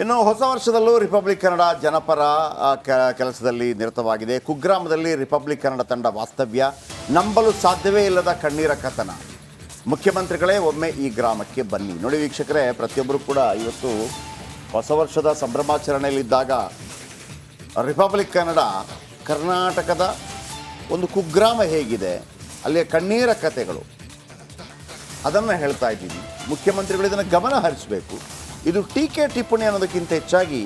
ಇನ್ನು ಹೊಸ ವರ್ಷದಲ್ಲೂ ರಿಪಬ್ಲಿಕ್ ಕನ್ನಡ ಜನಪರ ಕೆಲಸದಲ್ಲಿ ನಿರತವಾಗಿದೆ. ಕುಗ್ರಾಮದಲ್ಲಿ ರಿಪಬ್ಲಿಕ್ ಕನ್ನಡ ತಂಡ ವಾಸ್ತವ್ಯ, ನಂಬಲು ಸಾಧ್ಯವೇ ಇಲ್ಲದ ಕಣ್ಣೀರ ಕಥನ. ಮುಖ್ಯಮಂತ್ರಿಗಳೇ ಒಮ್ಮೆ ಈ ಗ್ರಾಮಕ್ಕೆ ಬನ್ನಿ. ನೋಡಿ ವೀಕ್ಷಕರೇ, ಪ್ರತಿಯೊಬ್ಬರು ಕೂಡ ಇವತ್ತು ಹೊಸ ವರ್ಷದ ಸಂಭ್ರಮಾಚರಣೆಯಲ್ಲಿದ್ದಾಗ ರಿಪಬ್ಲಿಕ್ ಕನ್ನಡ ಕರ್ನಾಟಕದ ಒಂದು ಕುಗ್ರಾಮ ಹೇಗಿದೆ, ಅಲ್ಲಿಯ ಕಣ್ಣೀರ ಕಥೆಗಳು, ಅದನ್ನು ಹೇಳ್ತಾ ಇದ್ದೀವಿ. ಮುಖ್ಯಮಂತ್ರಿಗಳು ಇದನ್ನು ಗಮನ ಹರಿಸಬೇಕು. ಇದು ಟೀಕೆ ಟಿಪ್ಪಣಿ ಅನ್ನೋದಕ್ಕಿಂತ ಹೆಚ್ಚಾಗಿ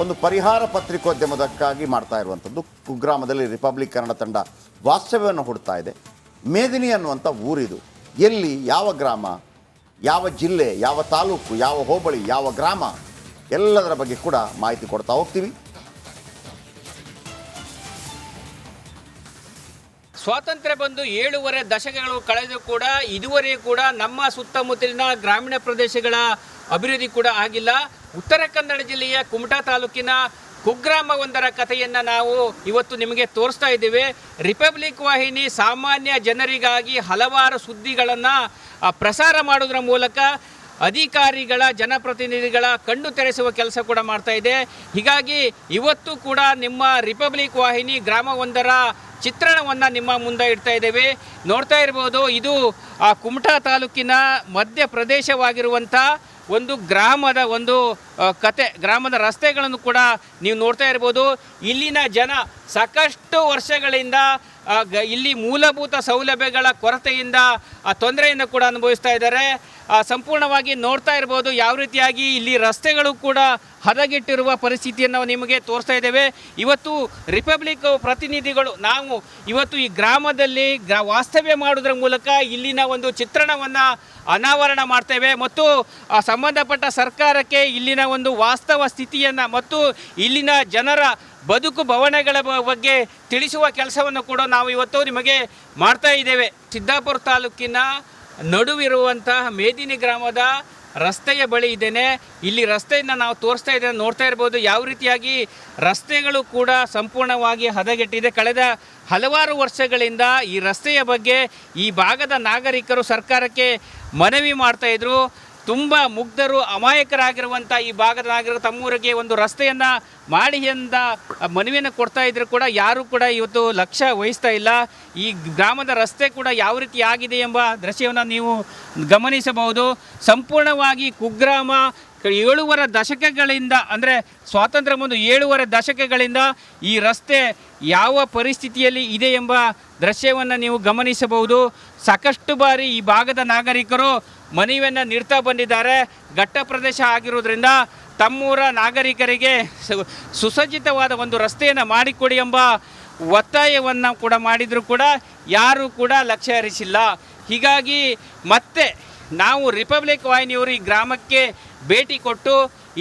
ಒಂದು ಪರಿಹಾರ ಪತ್ರಿಕೋದ್ಯಮದಕ್ಕಾಗಿ ಮಾಡ್ತಾ ಇರುವಂಥದ್ದು. ಕುಗ್ರಾಮದಲ್ಲಿ ರಿಪಬ್ಲಿಕ್ ಕನ್ನಡ ತಂಡ ವಾಸ್ತವ್ಯವನ್ನು ಹುಡ್ತಾ ಇದೆ. ಮೇದಿನಿ ಅನ್ನುವಂಥ ಊರಿದು. ಎಲ್ಲಿ, ಯಾವ ಗ್ರಾಮ, ಯಾವ ಜಿಲ್ಲೆ, ಯಾವ ತಾಲೂಕು, ಯಾವ ಹೋಬಳಿ, ಯಾವ ಗ್ರಾಮ, ಎಲ್ಲದರ ಬಗ್ಗೆ ಕೂಡ ಮಾಹಿತಿ ಕೊಡ್ತಾ ಹೋಗ್ತೀವಿ. ಸ್ವಾತಂತ್ರ್ಯ ಬಂದು 7.5 ದಶಕಗಳು ಕಳೆದು ಕೂಡ ಇದುವರೆಗೂ ಕೂಡ ನಮ್ಮ ಸುತ್ತಮುತ್ತಲಿನ ಗ್ರಾಮೀಣ ಪ್ರದೇಶಗಳ ಅಭಿವೃದ್ಧಿ ಕೂಡ ಆಗಿಲ್ಲ. ಉತ್ತರ ಕನ್ನಡ ಜಿಲ್ಲೆಯ ಕುಮಟಾ ತಾಲೂಕಿನ ಕುಗ್ರಾಮವೊಂದರ ಕಥೆಯನ್ನು ನಾವು ಇವತ್ತು ನಿಮಗೆ ತೋರಿಸ್ತಾ ಇದ್ದೇವೆ. ರಿಪಬ್ಲಿಕ್ ವಾಹಿನಿ ಸಾಮಾನ್ಯ ಜನರಿಗಾಗಿ ಹಲವಾರು ಸುದ್ದಿಗಳನ್ನು ಪ್ರಸಾರ ಮಾಡೋದ್ರ ಮೂಲಕ ಅಧಿಕಾರಿಗಳ, ಜನಪ್ರತಿನಿಧಿಗಳ ಕಣ್ಣು ತೆರೆಸುವ ಕೆಲಸ ಕೂಡ ಮಾಡ್ತಾ ಇದೆ. ಹೀಗಾಗಿ ಇವತ್ತು ಕೂಡ ನಿಮ್ಮ ರಿಪಬ್ಲಿಕ್ ವಾಹಿನಿ ಗ್ರಾಮವೊಂದರ ಚಿತ್ರಣವನ್ನು ನಿಮ್ಮ ಮುಂದೆ ಇಡ್ತಾ ಇದ್ದೇವೆ. ನೋಡ್ತಾ ಇರ್ಬೋದು, ಇದು ಕುಮಟಾ ತಾಲೂಕಿನ ಮಧ್ಯ ಪ್ರದೇಶವಾಗಿರುವಂಥ ಒಂದು ಗ್ರಾಮದ ಒಂದು ಕತೆ. ಗ್ರಾಮದ ರಸ್ತೆಗಳನ್ನು ಕೂಡ ನೀವು ನೋಡ್ತಾ ಇರ್ಬೋದು. ಇಲ್ಲಿನ ಜನ ಸಾಕಷ್ಟು ವರ್ಷಗಳಿಂದ ಇಲ್ಲಿ ಮೂಲಭೂತ ಸೌಲಭ್ಯಗಳ ಕೊರತೆಯಿಂದ ತೊಂದರೆಯನ್ನು ಕೂಡ ಅನುಭವಿಸ್ತಾ ಇದ್ದಾರೆ. ಸಂಪೂರ್ಣವಾಗಿ ನೋಡ್ತಾ ಇರ್ಬೋದು ಯಾವ ರೀತಿಯಾಗಿ ಇಲ್ಲಿ ರಸ್ತೆಗಳು ಕೂಡ ಹದಗೆಟ್ಟಿರುವ ಪರಿಸ್ಥಿತಿಯನ್ನು ನಾವು ನಿಮಗೆ ತೋರಿಸ್ತಾ ಇದ್ದೇವೆ. ಇವತ್ತು ರಿಪಬ್ಲಿಕ್ ಪ್ರತಿನಿಧಿಗಳು ನಾವು ಇವತ್ತು ಈ ಗ್ರಾಮದಲ್ಲಿ ವಾಸ್ತವ್ಯ ಮಾಡೋದ್ರ ಮೂಲಕ ಇಲ್ಲಿನ ಒಂದು ಚಿತ್ರಣವನ್ನು ಅನಾವರಣ ಮಾಡ್ತೇವೆ ಮತ್ತು ಸಂಬಂಧಪಟ್ಟ ಸರ್ಕಾರಕ್ಕೆ ಇಲ್ಲಿನ ಒಂದು ವಾಸ್ತವ ಸ್ಥಿತಿಯನ್ನು ಮತ್ತು ಇಲ್ಲಿನ ಜನರ ಬದುಕು ಬವಣೆಗಳ ಬಗ್ಗೆ ತಿಳಿಸುವ ಕೆಲಸವನ್ನು ಕೂಡ ನಾವು ಇವತ್ತು ನಿಮಗೆ ಮಾಡ್ತಾ ಇದ್ದೇವೆ. ಸಿದ್ದಾಪುರ ತಾಲೂಕಿನ ನಡುವಿರುವಂತಹ ಮೇದಿನಿ ಗ್ರಾಮದ ರಸ್ತೆಯ ಬಳಿ ಇದ್ದೇನೆ. ಇಲ್ಲಿ ರಸ್ತೆಯನ್ನು ನಾವು ತೋರಿಸ್ತಾ ಇದ್ದೇವೆ. ನೋಡ್ತಾ ಇರ್ಬೋದು ಯಾವ ರೀತಿಯಾಗಿ ರಸ್ತೆಗಳು ಕೂಡ ಸಂಪೂರ್ಣವಾಗಿ ಹದಗೆಟ್ಟಿದೆ. ಕಳೆದ ಹಲವಾರು ವರ್ಷಗಳಿಂದ ಈ ರಸ್ತೆಯ ಬಗ್ಗೆ ಈ ಭಾಗದ ನಾಗರಿಕರು ಸರ್ಕಾರಕ್ಕೆ ಮನವಿ ಮಾಡ್ತಾಯಿದ್ರು. ತುಂಬ ಮುಗ್ಧರು, ಅಮಾಯಕರಾಗಿರುವಂಥ ಈ ಭಾಗದ ನಾಗರಿಕರು ತಮ್ಮೂರಿಗೆ ಒಂದು ರಸ್ತೆಯನ್ನು ಮಾಡಿ ಎಂದ ಮನವಿಯನ್ನು ಕೊಡ್ತಾ ಇದ್ರು ಕೂಡ ಯಾರೂ ಕೂಡ ಇವತ್ತು ಲಕ್ಷ್ಯ ವಹಿಸ್ತಾ ಇಲ್ಲ. ಈ ಗ್ರಾಮದ ರಸ್ತೆ ಕೂಡ ಯಾವ ರೀತಿ ಆಗಿದೆ ಎಂಬ ದೃಶ್ಯವನ್ನು ನೀವು ಗಮನಿಸಬಹುದು. ಸಂಪೂರ್ಣವಾಗಿ ಕುಗ್ರಾಮ 7.5 ದಶಕಗಳಿಂದ, ಅಂದರೆ ಸ್ವಾತಂತ್ರ್ಯ ಬಂದು 7.5 ದಶಕಗಳಿಂದ ಈ ರಸ್ತೆ ಯಾವ ಪರಿಸ್ಥಿತಿಯಲ್ಲಿ ಇದೆ ಎಂಬ ದೃಶ್ಯವನ್ನು ನೀವು ಗಮನಿಸಬಹುದು. ಸಾಕಷ್ಟು ಬಾರಿ ಈ ಭಾಗದ ನಾಗರಿಕರು ಮನವಿಯನ್ನು ನೀಡ್ತಾ ಬಂದಿದ್ದಾರೆ. ಘಟ್ಟ ಪ್ರದೇಶ ಆಗಿರೋದ್ರಿಂದ ತಮ್ಮೂರ ನಾಗರಿಕರಿಗೆ ಸುಸಜ್ಜಿತವಾದ ಒಂದು ರಸ್ತೆಯನ್ನು ಮಾಡಿಕೊಡಿ ಎಂಬ ಒತ್ತಾಯವನ್ನು ಕೂಡ ಮಾಡಿದರೂ ಕೂಡ ಯಾರೂ ಕೂಡ ಲಕ್ಷ್ಯ ಹರಿಸಿಲ್ಲ. ಹೀಗಾಗಿ ಮತ್ತೆ ನಾವು ರಿಪಬ್ಲಿಕ್ ವಾಹಿನಿಯವರು ಈ ಗ್ರಾಮಕ್ಕೆ ಭೇಟಿ ಕೊಟ್ಟು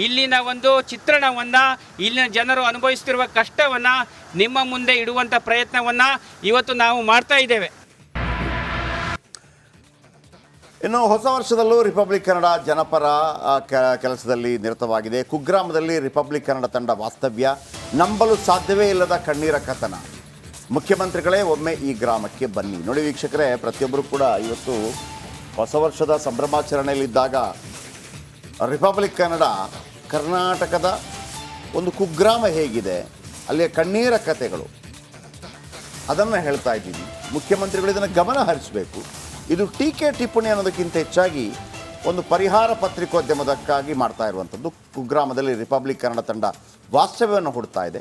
ಇಲ್ಲಿನ ಒಂದು ಚಿತ್ರಣವನ್ನು, ಇಲ್ಲಿನ ಜನರು ಅನುಭವಿಸುತ್ತಿರುವ ಕಷ್ಟವನ್ನು ನಿಮ್ಮ ಮುಂದೆ ಇಡುವಂಥ ಪ್ರಯತ್ನವನ್ನು ಇವತ್ತು ನಾವು ಮಾಡ್ತಾ ಇದ್ದೇವೆ. ಇನ್ನು ಹೊಸ ವರ್ಷದಲ್ಲೂ ರಿಪಬ್ಲಿಕ್ ಕನ್ನಡ ಜನಪರ ಕೆಲಸದಲ್ಲಿ ನಿರತವಾಗಿದೆ. ಕುಗ್ರಾಮದಲ್ಲಿ ರಿಪಬ್ಲಿಕ್ ಕನ್ನಡ ತಂಡ ವಾಸ್ತವ್ಯ, ನಂಬಲು ಸಾಧ್ಯವೇ ಇಲ್ಲದ ಕಣ್ಣೀರ ಕಥನ. ಮುಖ್ಯಮಂತ್ರಿಗಳೇ ಒಮ್ಮೆ ಈ ಗ್ರಾಮಕ್ಕೆ ಬನ್ನಿ. ನೋಡಿ ವೀಕ್ಷಕರೇ, ಪ್ರತಿಯೊಬ್ಬರು ಕೂಡ ಇವತ್ತು ಹೊಸ ವರ್ಷದ ಸಂಭ್ರಮಾಚರಣೆಯಲ್ಲಿದ್ದಾಗ ರಿಪಬ್ಲಿಕ್ ಕನ್ನಡ ಕರ್ನಾಟಕದ ಒಂದು ಕುಗ್ರಾಮ ಹೇಗಿದೆ, ಅಲ್ಲಿಯ ಕಣ್ಣೀರ ಕಥೆಗಳು, ಅದನ್ನು ಹೇಳ್ತಾ ಇದ್ದೀವಿ. ಮುಖ್ಯಮಂತ್ರಿಗಳು ಇದನ್ನು ಗಮನ ಹರಿಸಬೇಕು. ಇದು ಟೀಕೆ ಟಿಪ್ಪಣಿ ಅನ್ನೋದಕ್ಕಿಂತ ಹೆಚ್ಚಾಗಿ ಒಂದು ಪರಿಹಾರ ಪತ್ರಿಕೋದ್ಯಮದಕ್ಕಾಗಿ ಮಾಡ್ತಾ ಇರುವಂಥದ್ದು. ಕುಗ್ರಾಮದಲ್ಲಿ ರಿಪಬ್ಲಿಕ್ ಕನ್ನಡ ತಂಡ ವಾಸ್ತವ್ಯವನ್ನು ಹುಡ್ತಾ ಇದೆ.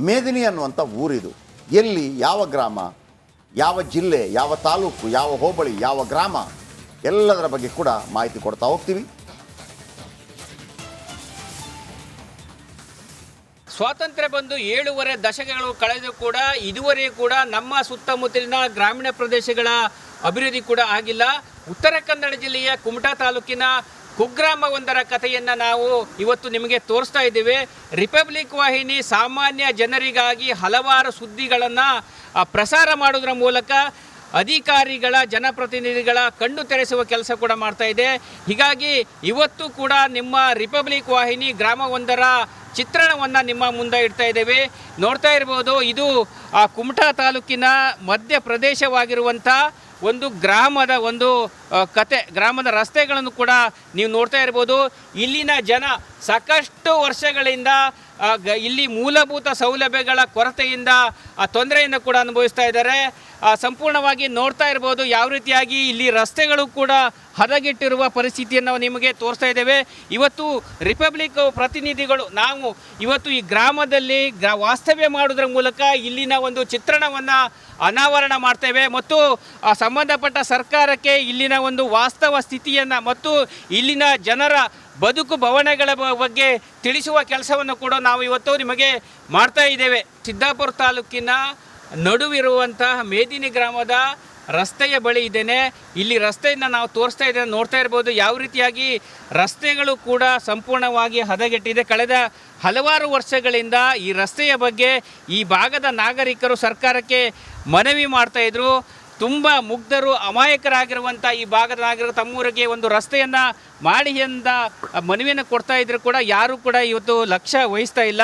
ಮೇದಿನಿ ಅನ್ನುವಂಥ ಊರಿದು. ಎಲ್ಲಿ, ಯಾವ ಗ್ರಾಮ, ಯಾವ ಜಿಲ್ಲೆ, ಯಾವ ತಾಲೂಕು, ಯಾವ ಹೋಬಳಿ, ಯಾವ ಗ್ರಾಮ, ಎಲ್ಲದರ ಬಗ್ಗೆ ಕೂಡ ಮಾಹಿತಿ ಕೊಡ್ತಾ ಹೋಗ್ತೀವಿ. ಸ್ವಾತಂತ್ರ್ಯ ಬಂದು 7.5 ದಶಕಗಳು ಕಳೆದು ಕೂಡ ಇದುವರೆಗೂ ಕೂಡ ನಮ್ಮ ಸುತ್ತಮುತ್ತಲಿನ ಗ್ರಾಮೀಣ ಪ್ರದೇಶಗಳ ಅಭಿವೃದ್ಧಿ ಕೂಡ ಆಗಿಲ್ಲ. ಉತ್ತರ ಕನ್ನಡ ಜಿಲ್ಲೆಯ ಕುಮಟಾ ತಾಲೂಕಿನ ಕುಗ್ರಾಮವೊಂದರ ಕಥೆಯನ್ನು ನಾವು ಇವತ್ತು ನಿಮಗೆ ತೋರಿಸ್ತಾ ಇದ್ದೇವೆ. ರಿಪಬ್ಲಿಕ್ ವಾಹಿನಿ ಸಾಮಾನ್ಯ ಜನರಿಗಾಗಿ ಹಲವಾರು ಸುದ್ದಿಗಳನ್ನು ಪ್ರಸಾರ ಮಾಡೋದ್ರ ಮೂಲಕ ಅಧಿಕಾರಿಗಳ, ಜನಪ್ರತಿನಿಧಿಗಳ ಕಣ್ಣು ತೆರೆಸುವ ಕೆಲಸ ಕೂಡ ಮಾಡ್ತಾ ಇದೆ. ಹೀಗಾಗಿ ಇವತ್ತು ಕೂಡ ನಿಮ್ಮ ರಿಪಬ್ಲಿಕ್ ವಾಹಿನಿ ಗ್ರಾಮವೊಂದರ ಚಿತ್ರಣವನ್ನು ನಿಮ್ಮ ಮುಂದೆ ಇಡ್ತಾ ಇದ್ದೇವೆ. ನೋಡ್ತಾ ಇರ್ಬೋದು, ಇದು ಕುಮಟಾ ತಾಲೂಕಿನ ಮಧ್ಯ ಪ್ರದೇಶವಾಗಿರುವಂಥ ಒಂದು ಗ್ರಾಮದ ಒಂದು ಕತೆ, ಗ್ರಾಮದ ರಸ್ತೆಗಳನ್ನು ಕೂಡ ನೀವು ನೋಡ್ತಾ ಇರ್ಬೋದು. ಇಲ್ಲಿನ ಜನ ಸಾಕಷ್ಟು ವರ್ಷಗಳಿಂದ ಇಲ್ಲಿ ಮೂಲಭೂತ ಸೌಲಭ್ಯಗಳ ಕೊರತೆಯಿಂದ ತೊಂದರೆಯನ್ನು ಕೂಡ ಅನುಭವಿಸ್ತಾ ಇದ್ದಾರೆ. ಸಂಪೂರ್ಣವಾಗಿ ನೋಡ್ತಾ ಇರ್ಬೋದು ಯಾವ ರೀತಿಯಾಗಿ ಇಲ್ಲಿ ರಸ್ತೆಗಳು ಕೂಡ ಹದಗೆಟ್ಟಿರುವ ಪರಿಸ್ಥಿತಿಯನ್ನು ನಿಮಗೆ ತೋರಿಸ್ತಾ ಇದ್ದೇವೆ. ಇವತ್ತು ರಿಪಬ್ಲಿಕ್ ಪ್ರತಿನಿಧಿಗಳು ನಾವು ಇವತ್ತು ಈ ಗ್ರಾಮದಲ್ಲಿ ವಾಸ್ತವ್ಯ ಮಾಡೋದ್ರ ಮೂಲಕ ಇಲ್ಲಿನ ಒಂದು ಚಿತ್ರಣವನ್ನು ಅನಾವರಣ ಮಾಡ್ತೇವೆ ಮತ್ತು ಸಂಬಂಧಪಟ್ಟ ಸರ್ಕಾರಕ್ಕೆ ಇಲ್ಲಿನ ಒಂದು ವಾಸ್ತವ ಸ್ಥಿತಿಯನ್ನು ಮತ್ತು ಇಲ್ಲಿನ ಜನರ ಬದುಕು ಬವಣೆಗಳ ಬಗ್ಗೆ ತಿಳಿಸುವ ಕೆಲಸವನ್ನು ಕೂಡ ನಾವು ಇವತ್ತು ನಿಮಗೆ ಮಾಡ್ತಾ ಇದ್ದೇವೆ. ಸಿದ್ದಾಪುರ ತಾಲೂಕಿನ ನಡುವಿರುವಂತಹ ಮೇದಿನಿ ಗ್ರಾಮದ ರಸ್ತೆಯ ಬಳಿ ಇದ್ದೇನೆ. ಇಲ್ಲಿ ರಸ್ತೆಯನ್ನು ನಾವು ತೋರಿಸ್ತಾ ಇದ್ದೇವೆ, ನೋಡ್ತಾ ಇರ್ಬೋದು ಯಾವ ರೀತಿಯಾಗಿ ರಸ್ತೆಗಳು ಕೂಡ ಸಂಪೂರ್ಣವಾಗಿ ಹದಗೆಟ್ಟಿದೆ. ಕಳೆದ ಹಲವಾರು ವರ್ಷಗಳಿಂದ ಈ ರಸ್ತೆಯ ಬಗ್ಗೆ ಈ ಭಾಗದ ನಾಗರಿಕರು ಸರ್ಕಾರಕ್ಕೆ ಮನವಿ ಮಾಡ್ತಾಯಿದ್ರು. ತುಂಬ ಮುಗ್ಧರು ಅಮಾಯಕರಾಗಿರುವಂಥ ಈ ಭಾಗದ ನಾಗರಿಕರು ತಮ್ಮೂರಿಗೆ ಒಂದು ರಸ್ತೆಯನ್ನು ಮಾಡಿ ಅಂತ ಮನವಿಯನ್ನು ಕೊಡ್ತಾ ಇದ್ರು ಕೂಡ ಯಾರೂ ಕೂಡ ಇವತ್ತು ಲಕ್ಷ್ಯ ವಹಿಸ್ತಾ ಇಲ್ಲ.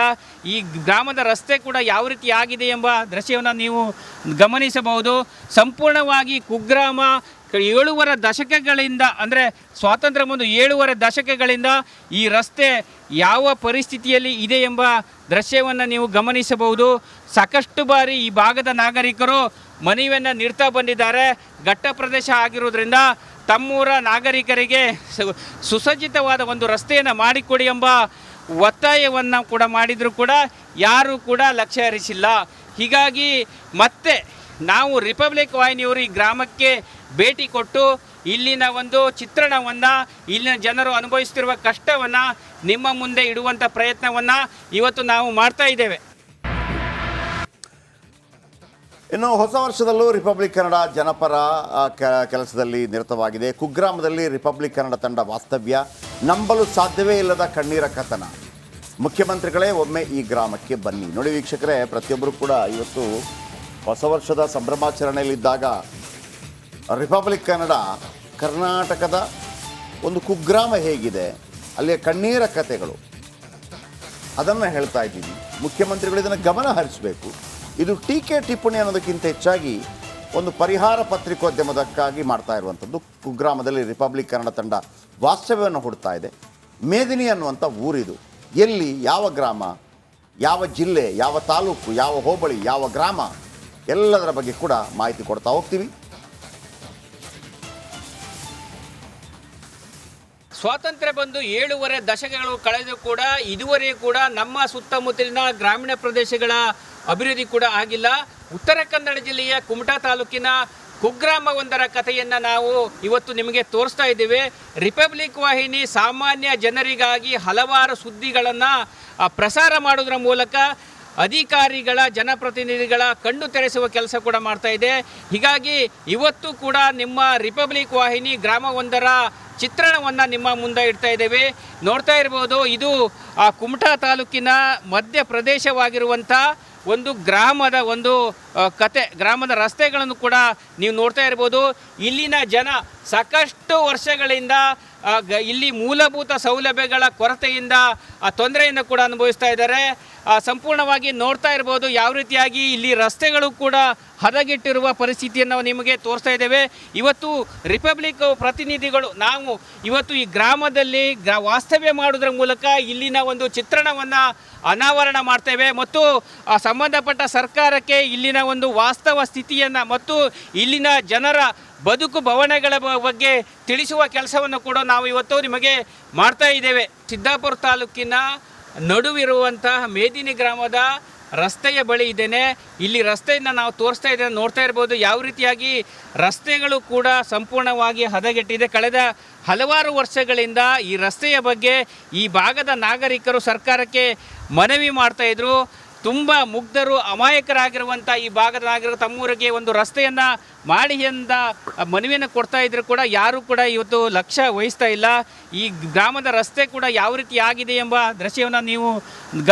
ಈ ಗ್ರಾಮದ ರಸ್ತೆ ಕೂಡ ಯಾವ ರೀತಿ ಆಗಿದೆ ಎಂಬ ದೃಶ್ಯವನ್ನು ನೀವು ಗಮನಿಸಬಹುದು. ಸಂಪೂರ್ಣವಾಗಿ ಕುಗ್ರಾಮ 7 ದಶಕಗಳಿಂದ ಅಂದರೆ ಸ್ವಾತಂತ್ರ್ಯ ಒಂದು 7 ದಶಕಗಳಿಂದ ಈ ರಸ್ತೆ ಯಾವ ಪರಿಸ್ಥಿತಿಯಲ್ಲಿ ಇದೆ ಎಂಬ ದೃಶ್ಯವನ್ನು ನೀವು ಗಮನಿಸಬಹುದು. ಸಾಕಷ್ಟು ಬಾರಿ ಈ ಭಾಗದ ನಾಗರಿಕರು ಮನವಿಯನ್ನು ನೀಡ್ತಾ ಬಂದಿದ್ದಾರೆ. ಘಟ್ಟ ಪ್ರದೇಶ ಆಗಿರೋದ್ರಿಂದ ತಮ್ಮೂರ ನಾಗರಿಕರಿಗೆ ಸುಸಜ್ಜಿತವಾದ ಒಂದು ರಸ್ತೆಯನ್ನು ಮಾಡಿಕೊಡಿ ಎಂಬ ಒತ್ತಾಯವನ್ನು ಕೂಡ ಮಾಡಿದರೂ ಕೂಡ ಯಾರೂ ಕೂಡ ಲಕ್ಷ್ಯ ಹರಿಸಿಲ್ಲ. ಹೀಗಾಗಿ ಮತ್ತೆ ನಾವು ರಿಪಬ್ಲಿಕ್ ವಾಹಿನಿಯವರು ಈ ಗ್ರಾಮಕ್ಕೆ ಭೇಟಿ ಕೊಟ್ಟು ಇಲ್ಲಿನ ಒಂದು ಚಿತ್ರಣವನ್ನು, ಇಲ್ಲಿನ ಜನರು ಅನುಭವಿಸ್ತಿರುವ ಕಷ್ಟವನ್ನು ನಿಮ್ಮ ಮುಂದೆ ಇಡುವಂಥ ಪ್ರಯತ್ನವನ್ನು ಇವತ್ತು ನಾವು ಮಾಡ್ತಾ ಇದ್ದೇವೆ. ಇನ್ನು ಹೊಸ ವರ್ಷದಲ್ಲೂ ರಿಪಬ್ಲಿಕ್ ಕನ್ನಡ ಜನಪರ ಕೆಲಸದಲ್ಲಿ ನಿರತವಾಗಿದೆ. ಕುಗ್ರಾಮದಲ್ಲಿ ರಿಪಬ್ಲಿಕ್ ಕನ್ನಡ ತಂಡ ವಾಸ್ತವ್ಯ, ನಂಬಲು ಸಾಧ್ಯವೇ ಇಲ್ಲದ ಕಣ್ಣೀರ ಕಥನ. ಮುಖ್ಯಮಂತ್ರಿಗಳೇ ಒಮ್ಮೆ ಈ ಗ್ರಾಮಕ್ಕೆ ಬನ್ನಿ. ನೋಡಿ ವೀಕ್ಷಕರೇ, ಪ್ರತಿಯೊಬ್ಬರು ಕೂಡ ಇವತ್ತು ಹೊಸ ವರ್ಷದ ಸಂಭ್ರಮಾಚರಣೆಯಲ್ಲಿದ್ದಾಗ ರಿಪಬ್ಲಿಕ್ ಕನ್ನಡ ಕರ್ನಾಟಕದ ಒಂದು ಕುಗ್ರಾಮ ಹೇಗಿದೆ, ಅಲ್ಲಿಯ ಕಣ್ಣೀರ ಕಥೆಗಳು, ಅದನ್ನು ಹೇಳ್ತಾ ಇದ್ದೀವಿ. ಮುಖ್ಯಮಂತ್ರಿಗಳು ಇದನ್ನು ಗಮನ ಹರಿಸಬೇಕು. ಇದು ಟೀಕೆ ಟಿಪ್ಪಣಿ ಅನ್ನೋದಕ್ಕಿಂತ ಹೆಚ್ಚಾಗಿ ಒಂದು ಪರಿಹಾರ ಪತ್ರಿಕೋದ್ಯಮದಕ್ಕಾಗಿ ಮಾಡ್ತಾ ಇರುವಂಥದ್ದು. ಕುಗ್ರಾಮದಲ್ಲಿ ರಿಪಬ್ಲಿಕ್ ಕನ್ನಡ ತಂಡ ವಾಸ್ತವ್ಯವನ್ನು ಹುಡ್ತಾ ಇದೆ. ಮೇದಿನಿ ಅನ್ನುವಂಥ ಊರಿದು. ಎಲ್ಲಿ, ಯಾವ ಗ್ರಾಮ, ಯಾವ ಜಿಲ್ಲೆ, ಯಾವ ತಾಲೂಕು, ಯಾವ ಹೋಬಳಿ, ಯಾವ ಗ್ರಾಮ, ಎಲ್ಲದರ ಬಗ್ಗೆ ಕೂಡ ಮಾಹಿತಿ ಕೊಡ್ತಾ ಹೋಗ್ತೀವಿ. ಸ್ವಾತಂತ್ರ್ಯ ಬಂದು 7 ದಶಕಗಳು ಕಳೆದು ಕೂಡ ಇದುವರೆಗೂ ಕೂಡ ನಮ್ಮ ಸುತ್ತಮುತ್ತಲಿನ ಗ್ರಾಮೀಣ ಪ್ರದೇಶಗಳ ಅಭಿವೃದ್ಧಿ ಕೂಡ ಆಗಿಲ್ಲ. ಉತ್ತರ ಕನ್ನಡ ಜಿಲ್ಲೆಯ ಕುಮಟಾ ತಾಲೂಕಿನ ಕುಗ್ರಾಮವೊಂದರ ಕಥೆಯನ್ನು ನಾವು ಇವತ್ತು ನಿಮಗೆ ತೋರಿಸ್ತಾ ಇದ್ದೇವೆ. ರಿಪಬ್ಲಿಕ್ ವಾಹಿನಿ ಸಾಮಾನ್ಯ ಜನರಿಗಾಗಿ ಹಲವಾರು ಸುದ್ದಿಗಳನ್ನು ಪ್ರಸಾರ ಮಾಡೋದ್ರ ಮೂಲಕ ಅಧಿಕಾರಿಗಳ, ಜನಪ್ರತಿನಿಧಿಗಳ ಕಣ್ಣು ತೆರೆಸುವ ಕೆಲಸ ಕೂಡ ಮಾಡ್ತಾ ಇದೆ. ಹೀಗಾಗಿ ಇವತ್ತು ಕೂಡ ನಿಮ್ಮ ರಿಪಬ್ಲಿಕ್ ವಾಹಿನಿ ಗ್ರಾಮವೊಂದರ ಚಿತ್ರಣವನ್ನು ನಿಮ್ಮ ಮುಂದೆ ಇಡ್ತಾ ಇದ್ದೇವೆ. ನೋಡ್ತಾ ಇರ್ಬೋದು, ಇದು ಕುಮಟಾ ತಾಲೂಕಿನ ಮಧ್ಯ ಪ್ರದೇಶವಾಗಿರುವಂಥ ಒಂದು ಗ್ರಾಮದ ಒಂದು ಕತೆ, ಗ್ರಾಮದ ರಸ್ತೆಗಳನ್ನು ಕೂಡ ನೀವು ನೋಡ್ತಾ ಇರ್ಬೋದು. ಇಲ್ಲಿನ ಜನ ಸಾಕಷ್ಟು ವರ್ಷಗಳಿಂದ ಇಲ್ಲಿ ಮೂಲಭೂತ ಸೌಲಭ್ಯಗಳ ಕೊರತೆಯಿಂದ ತೊಂದರೆಯನ್ನು ಕೂಡ ಅನುಭವಿಸ್ತಾ ಇದ್ದಾರೆ. ಸಂಪೂರ್ಣವಾಗಿ ನೋಡ್ತಾ ಇರ್ಬೋದು ಯಾವ ರೀತಿಯಾಗಿ ಇಲ್ಲಿ ರಸ್ತೆಗಳು ಕೂಡ ಹದಗೆಟ್ಟಿರುವ ಪರಿಸ್ಥಿತಿಯನ್ನು ನಿಮಗೆ ತೋರಿಸ್ತಾ ಇದ್ದೇವೆ. ಇವತ್ತು ರಿಪಬ್ಲಿಕ್ ಪ್ರತಿನಿಧಿಗಳು ನಾವು ಇವತ್ತು ಈ ಗ್ರಾಮದಲ್ಲಿ ವಾಸ್ತವ್ಯ ಮಾಡೋದ್ರ ಮೂಲಕ ಇಲ್ಲಿನ ಒಂದು ಚಿತ್ರಣವನ್ನು ಅನಾವರಣ ಮಾಡ್ತೇವೆ ಮತ್ತು ಸಂಬಂಧಪಟ್ಟ ಸರ್ಕಾರಕ್ಕೆ ಇಲ್ಲಿನ ಒಂದು ವಾಸ್ತವ ಸ್ಥಿತಿಯನ್ನು ಮತ್ತು ಇಲ್ಲಿನ ಜನರ ಬದುಕು ಬವಣೆಗಳ ಬಗ್ಗೆ ತಿಳಿಸುವ ಕೆಲಸವನ್ನು ಕೂಡ ನಾವು ಇವತ್ತು ನಿಮಗೆ ಮಾಡ್ತಾ ಇದ್ದೇವೆ. ಸಿದ್ದಾಪುರ ತಾಲೂಕಿನ ನಡುವಿರುವಂತಹ ಮೇದಿನಿ ಗ್ರಾಮದ ರಸ್ತೆಯ ಬಳಿ ಇದ್ದೇನೆ. ಇಲ್ಲಿ ರಸ್ತೆಯನ್ನು ನಾವು ತೋರಿಸ್ತಾ ಇದ್ದೇವೆ, ನೋಡ್ತಾ ಇರ್ಬೋದು ಯಾವ ರೀತಿಯಾಗಿ ರಸ್ತೆಗಳು ಕೂಡ ಸಂಪೂರ್ಣವಾಗಿ ಹದಗೆಟ್ಟಿದೆ. ಕಳೆದ ಹಲವಾರು ವರ್ಷಗಳಿಂದ ಈ ರಸ್ತೆಯ ಬಗ್ಗೆ ಈ ಭಾಗದ ನಾಗರಿಕರು ಸರ್ಕಾರಕ್ಕೆ ಮನವಿ ಮಾಡ್ತಾಯಿದ್ರು. ತುಂಬ ಮುಗ್ಧರು ಅಮಾಯಕರಾಗಿರುವಂಥ ಈ ಭಾಗದ ನಾಗರಿಕರು ತಮ್ಮೂರಿಗೆ ಒಂದು ರಸ್ತೆಯನ್ನು ಮಾಡಿ ಅಂತ ಮನವಿಯನ್ನು ಕೊಡ್ತಾ ಇದ್ರು ಕೂಡ ಯಾರೂ ಕೂಡ ಇವತ್ತು ಲಕ್ಷ್ಯ ವಹಿಸ್ತಾ ಇಲ್ಲ. ಈ ಗ್ರಾಮದ ರಸ್ತೆ ಕೂಡ ಯಾವ ರೀತಿ ಆಗಿದೆ ಎಂಬ ದೃಶ್ಯವನ್ನು ನೀವು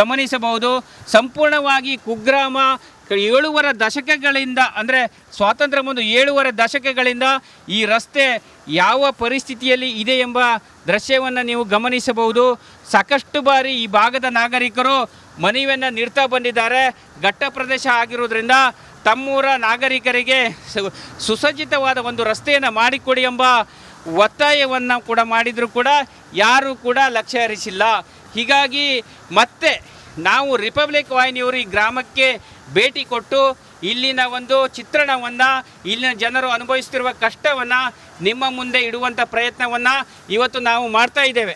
ಗಮನಿಸಬಹುದು. ಸಂಪೂರ್ಣವಾಗಿ ಕುಗ್ರಾಮ 7 ದಶಕಗಳಿಂದ ಅಂದರೆ ಸ್ವಾತಂತ್ರ್ಯ ಒಂದು 7 ದಶಕಗಳಿಂದ ಈ ರಸ್ತೆ ಯಾವ ಪರಿಸ್ಥಿತಿಯಲ್ಲಿ ಇದೆ ಎಂಬ ದೃಶ್ಯವನ್ನು ನೀವು ಗಮನಿಸಬಹುದು. ಸಾಕಷ್ಟು ಬಾರಿ ಈ ಭಾಗದ ನಾಗರಿಕರು ಮನವಿಯನ್ನು ನೀಡ್ತಾ ಬಂದಿದ್ದಾರೆ. ಘಟ್ಟ ಪ್ರದೇಶ ಆಗಿರೋದ್ರಿಂದ ತಮ್ಮೂರ ನಾಗರಿಕರಿಗೆ ಸುಸಜ್ಜಿತವಾದ ಒಂದು ರಸ್ತೆಯನ್ನು ಮಾಡಿಕೊಡಿ ಎಂಬ ಒತ್ತಾಯವನ್ನು ಕೂಡ ಮಾಡಿದರೂ ಕೂಡ ಯಾರೂ ಕೂಡ ಲಕ್ಷ್ಯ ಹರಿಸಿಲ್ಲ. ಹೀಗಾಗಿ ಮತ್ತೆ ನಾವು ರಿಪಬ್ಲಿಕ್ ವಾಹಿನಿಯವರು ಈ ಗ್ರಾಮಕ್ಕೆ ಭೇಟಿ ಕೊಟ್ಟು ಇಲ್ಲಿನ ಒಂದು ಚಿತ್ರಣವನ್ನು, ಇಲ್ಲಿನ ಜನರು ಅನುಭವಿಸ್ತಿರುವ ಕಷ್ಟವನ್ನು ನಿಮ್ಮ ಮುಂದೆ ಇಡುವಂಥ ಪ್ರಯತ್ನವನ್ನು ಇವತ್ತು ನಾವು ಮಾಡ್ತಾ ಇದ್ದೇವೆ.